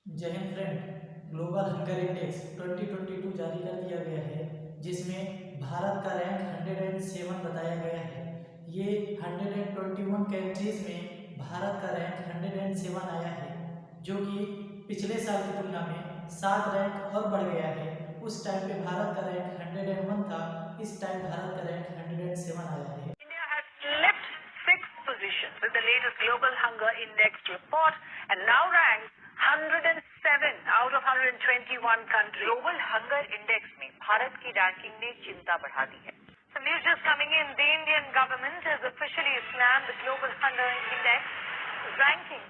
जय Hind friend. Global hunger index 2022 जारी कर दिया गया है, जिसमें भारत का रैंक 107 बताया गया है। ये 121 कंट्रीज में भारत का रैंक 107 आया है, जो कि पिछले साल की तुलना में 7 रैंक और बढ़ गया है। उस टाइम पे भारत का रैंक 101 था, इस टाइम भारत का रैंक 107 आया है। India has slipped 6th position with the latest Global Hunger Index report and now ranks 107 out of 121 countries. Global Hunger Index में भारत की रैंकिंग ने चिंता बढ़ा दी है. Some news just coming in. The Indian government has officially slammed the Global Hunger Index ranking,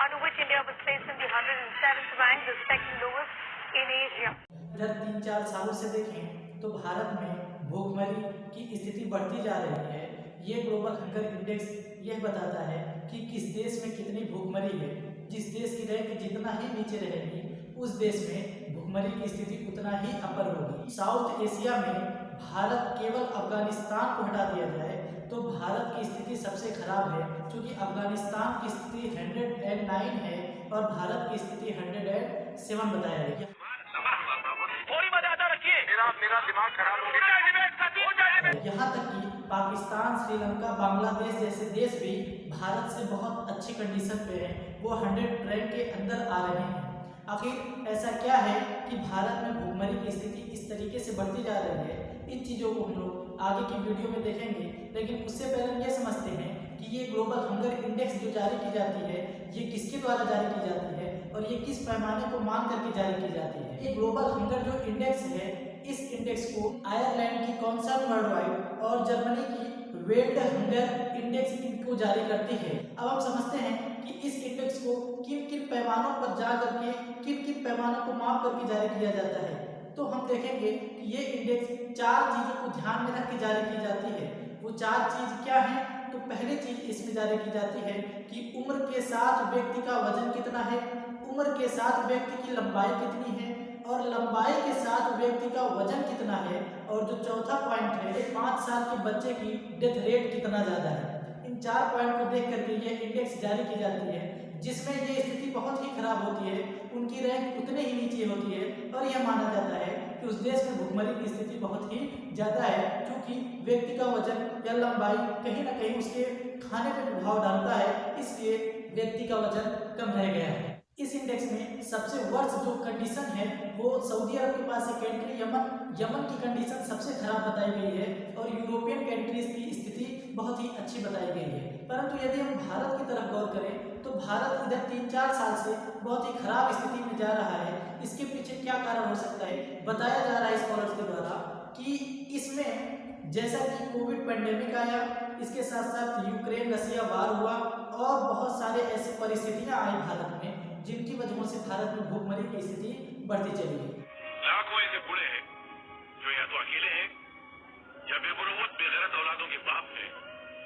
under which India was placed in the 107th rank, the second lowest in Asia. इधर 3-4 सालों से देखें तो भारत में भूखमरी की स्थिति बढ़ती जा रही है। ये ग्लोबल हंगर इंडेक्स यह बताता है कि किस देश में कितनी भूखमरी है। जिस देश की रैंक जितना ही नीचे रहेगी, उस देश में भूखमरी की स्थिति उतना ही अपर होगी। साउथ एशिया में भारत केवल अफगानिस्तान को हटा दिया जाए तो भारत की स्थिति सबसे खराब है, क्योंकि अफगानिस्तान की स्थिति 109 है और भारत की स्थिति 107 बताया गया। मेरा दिमाग खराब हो गया। यहाँ तक कि पाकिस्तान, श्रीलंका, बांग्लादेश जैसे देश भी भारत से बहुत अच्छी कंडीशन पे हैं, वो 100 रैंक के अंदर आ रहे हैं। आखिर ऐसा क्या है कि भारत में भूखमरी की स्थिति इस तरीके से बढ़ती जा रही है? इन चीज़ों को हम लोग आगे की वीडियो में देखेंगे, लेकिन उससे पहले हम ये समझते हैं कि ये ग्लोबल हंगर इंडेक्स जो जारी की जाती है, ये किसके द्वारा जारी की जाती है और ये किस पैमाने को मान करके जारी की जाती है। ये ग्लोबल हंगर जो इंडेक्स है, इस इंडेक्स को आयरलैंड की कॉन्सर्न वर्ल्डवाइड और जर्मनी की वेल्ड हंगर इंडेक्स इनको जारी करती है। अब हम समझते हैं कि इस इंडेक्स को किन किन पैमानों पर जा करके, किन किन पैमानों को माप करके जारी किया जाता है। तो हम देखेंगे कि ये इंडेक्स 4 चीज़ों को ध्यान में रख के जारी की जाती है। वो 4 चीज़ क्या है? तो पहली चीज़ इसमें जारी की जाती है कि उम्र के साथ व्यक्ति का वजन कितना है, उम्र के साथ व्यक्ति की लंबाई कितनी है और लंबाई के साथ व्यक्ति का वजन कितना है, और जो चौथा पॉइंट है 5 साल के बच्चे की डेथ रेट कितना ज़्यादा है। इन 4 पॉइंट को देख करके ये इंडेक्स जारी की जाती है, जिसमें ये स्थिति बहुत ही खराब होती है, उनकी रैंक उतने ही नीचे होती है और यह माना जाता है कि उस देश में भूखमरी की स्थिति बहुत ही ज़्यादा है, क्योंकि व्यक्ति का वजन या लंबाई कहीं ना कहीं उसके खाने पर प्रभाव डालता है, इसलिए व्यक्ति का वजन कम रह गया है। इस इंडेक्स में सबसे वर्स्ट जो कंडीशन है वो सऊदी अरब के पास एक कंट्री यमन की कंडीशन सबसे खराब बताई गई है और यूरोपियन कंट्रीज की स्थिति बहुत ही अच्छी बताई गई है। परंतु यदि हम भारत की तरफ गौर करें तो भारत इधर 3-4 साल से बहुत ही खराब स्थिति में जा रहा है। इसके पीछे क्या कारण हो सकता है? बताया जा रहा है स्कॉलर्स के द्वारा कि इसमें जैसा कि कोविड पैंडेमिक आया, इसके साथ साथ यूक्रेन रसिया वार हुआ और बहुत सारे ऐसी परिस्थितियां आई भारत में, जिनकी वजहों से भारत में भूखमरी की स्थिति बढ़ती चली गई। लाखों ऐसे बूढ़े हैं जो या तो अकेले हैं या बेगुनाह बेगैरत औलादों के बाप हैं,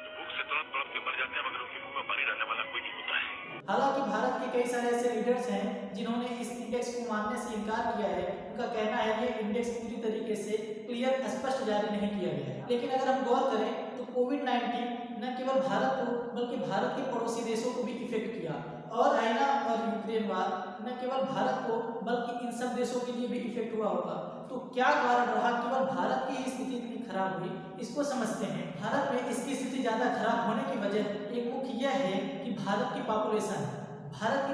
जो भूख से तड़प के मर जाते हैं, मगर उनके मुंह में पानी डालने वाला कोई नहीं होता है। हालांकि भारत के कई सारे ऐसे लीडर्स हैं जिन्होंने इस इंडेक्स को मानने से इनकार किया है। उनका कहना है ये इंडेक्स पूरी तरीके से क्लियर स्पष्ट जारी नहीं किया गया है। लेकिन अगर हम गौर करें तो कोविड-19 न केवल भारत को बल्कि भारत के पड़ोसी देशों को भी इफेक्ट किया, और चाइना और यूक्रेन वार न केवल भारत को बल्कि इन सब देशों के लिए भी इफेक्ट हुआ होगा। तो क्या कारण रहा केवल भारत की स्थिति इतनी खराब हुई? इसको समझते हैं। भारत में इसकी स्थिति ज़्यादा खराब होने की वजह एक मुख्य यह है कि भारत की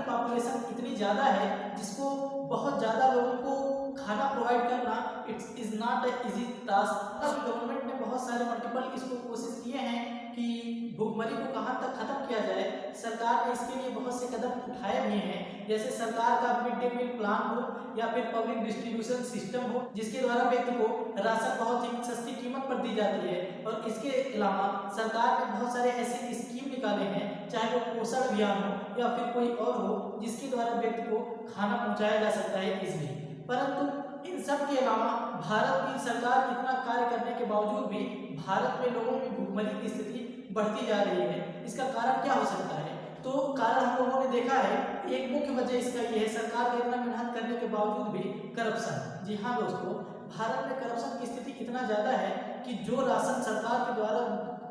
पॉपुलेशन इतनी ज़्यादा है जिसको बहुत ज़्यादा लोगों को खाना प्रोवाइड करना it's is not a easy task. Government ने बहुत सारे मल्टीपल इसको कोशिश किए हैं कि भूखमरी को कहाँ तक खत्म किया जाए। सरकार ने इसके लिए बहुत से कदम उठाए भी हैं, जैसे सरकार का मिड डे मील प्लान हो या फिर पब्लिक डिस्ट्रीब्यूशन सिस्टम हो, जिसके द्वारा व्यक्ति को राशन बहुत ही सस्ती कीमत पर दी जाती है। और इसके अलावा सरकार ने बहुत सारे ऐसे स्कीम निकाले हैं, चाहे वो पोषण अभियान हो या फिर कोई और हो, जिसके द्वारा व्यक्ति को खाना पहुँचाया जा सकता है इजली। परंतु इन सब के अलावा भारत की सरकार इतना कार्य करने के बावजूद भी भारत में लोगों में भूखमरी की स्थिति बढ़ती जा रही है। इसका कारण क्या हो सकता है? तो कारण हम लोगों ने देखा है, एक मुख्य वजह इसका ये है, सरकार के इतना मेहनत करने के बावजूद भी करप्शन। जी हाँ दोस्तों, भारत में करप्शन की स्थिति इतना ज़्यादा है कि जो राशन सरकार के द्वारा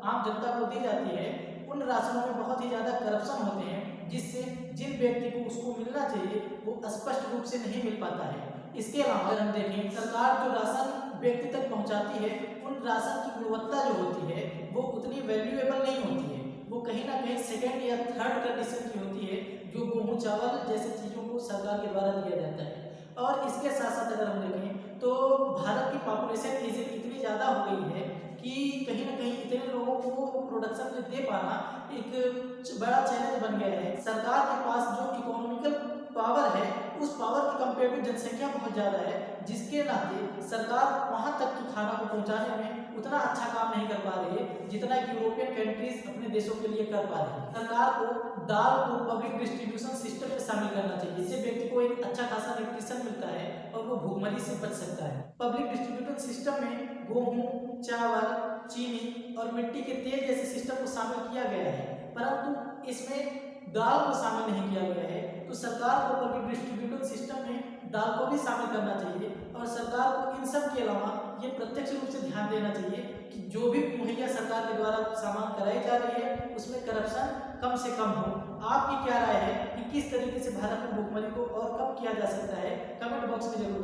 आम जनता को दी जाती है, उन राशनों में बहुत ही ज़्यादा करप्शन होते हैं, जिससे जिन व्यक्ति को उसको मिलना चाहिए वो स्पष्ट रूप से नहीं मिल पाता है। इसके अलावा अगर हम देखें, सरकार जो राशन व्यक्ति तक पहुंचाती है, उन राशन की गुणवत्ता जो होती है वो उतनी वैल्यूएबल नहीं होती है। वो कहीं ना कहीं सेकेंड या थर्ड कंडीशन की होती है, जो गेहूँ चावल जैसी चीज़ों को सरकार के द्वारा दिया जाता है। और इसके साथ साथ अगर हम देखें तो भारत की पॉपुलेशन इतनी ज़्यादा हो गई है कि कहीं ना कहीं इतने लोगों को प्रोडक्शन में दे पाना एक बड़ा चैलेंज बन गया है। सरकार के पास जो इकोनॉमिकल पावर है, उस पावर की कंपेरेटिव जनसंख्या बहुत ज़्यादा है, जिसके नाते सरकार वहाँ तक की खाना को पहुँचाने में उतना अच्छा काम नहीं कर पा रही है जितना कि यूरोपियन कंट्रीज अपने देशों के लिए कर पा रही है। सरकार को दाल को पब्लिक डिस्ट्रीब्यूशन सिस्टम में शामिल करना चाहिए, जिससे व्यक्ति को एक अच्छा खासा न्यूट्रिशन मिलता है और वो भूखमरी से बच सकता है। पब्लिक डिस्ट्रीब्यूशन सिस्टम में गेहूँ, चावल, चीनी और मिट्टी के तेल जैसे सिस्टम को शामिल किया गया है, परंतु इसमें दाल को शामिल नहीं किया गया है। तो सरकार को पब्लिक डिस्ट्रीब्यूशन सिस्टम में दाल को भी शामिल करना चाहिए और सरकार को इन सब के अलावा ये प्रत्यक्ष रूप से ध्यान देना चाहिए कि जो भी मुहैया सरकार के द्वारा सामान कराई जा रही है उसमें करप्शन कम से कम हो। आपकी क्या राय है कि किस तरीके से भारत में भुखमरी को और कम किया जा सकता है? कमेंट बॉक्स में जरूर